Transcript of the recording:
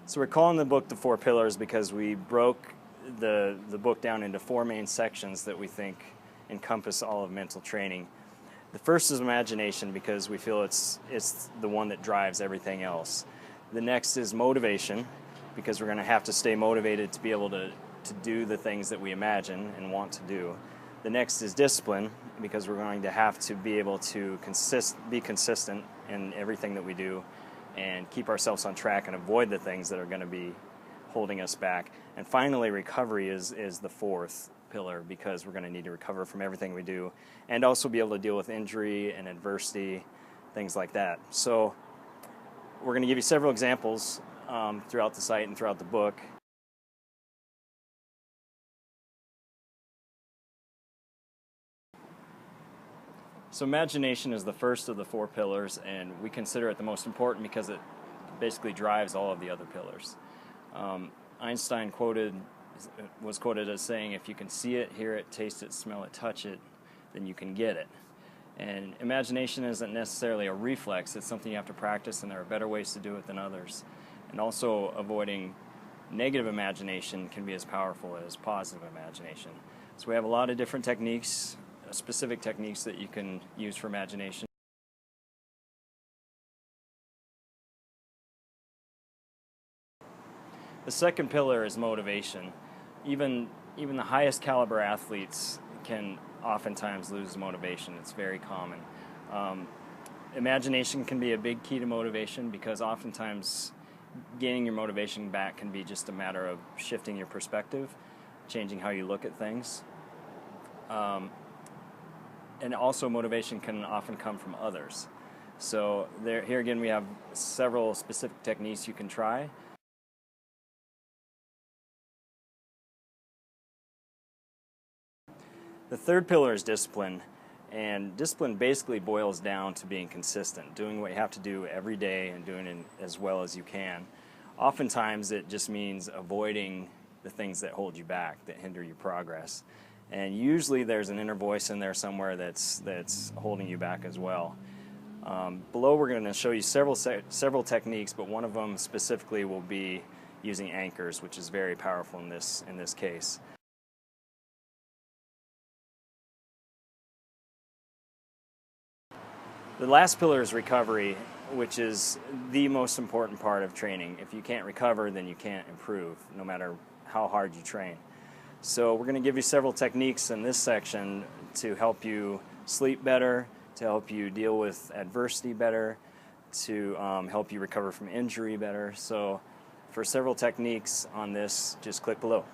So we're calling the book the Four Pillars because we broke the book down into four main sections that we think encompass all of mental training. The first is imagination because we feel it's the one that drives everything else. The next is motivation because we're going to have to stay motivated to be able to do the things that we imagine and want to do. The next is discipline because we're going to have to be able to be consistent in everything that we do and keep ourselves on track and avoid the things that are going to be holding us back. And finally, recovery is the fourth pillar because we're going to need to recover from everything we do and also be able to deal with injury and adversity, things like that. So we're going to give you several examples throughout the site and throughout the book. So imagination is the first of the four pillars, and we consider it the most important because it basically drives all of the other pillars. Einstein was quoted as saying, if you can see it, hear it, taste it, smell it, touch it, then you can get it. And imagination isn't necessarily a reflex, it's something you have to practice, and there are better ways to do it than others. And also avoiding negative imagination can be as powerful as positive imagination. So we have a lot of different techniques, specific techniques that you can use for imagination. The second pillar is motivation. Even the highest caliber athletes can oftentimes lose motivation. It's very common. Imagination can be a big key to motivation because oftentimes gaining your motivation back can be just a matter of shifting your perspective, changing how you look at things. And also motivation can often come from others. So here again we have several specific techniques you can try. The third pillar is discipline, and discipline basically boils down to being consistent, doing what you have to do every day and doing it as well as you can. Oftentimes it just means avoiding the things that hold you back, that hinder your progress. And usually there's an inner voice in there somewhere that's holding you back as well. Below we're going to show you several techniques, but one of them specifically will be using anchors, which is very powerful in this case. The last pillar is recovery, which is the most important part of training. If you can't recover, then you can't improve, no matter how hard you train. So we're going to give you several techniques in this section to help you sleep better, to help you deal with adversity better, to help you recover from injury better. So for several techniques on this, just click below.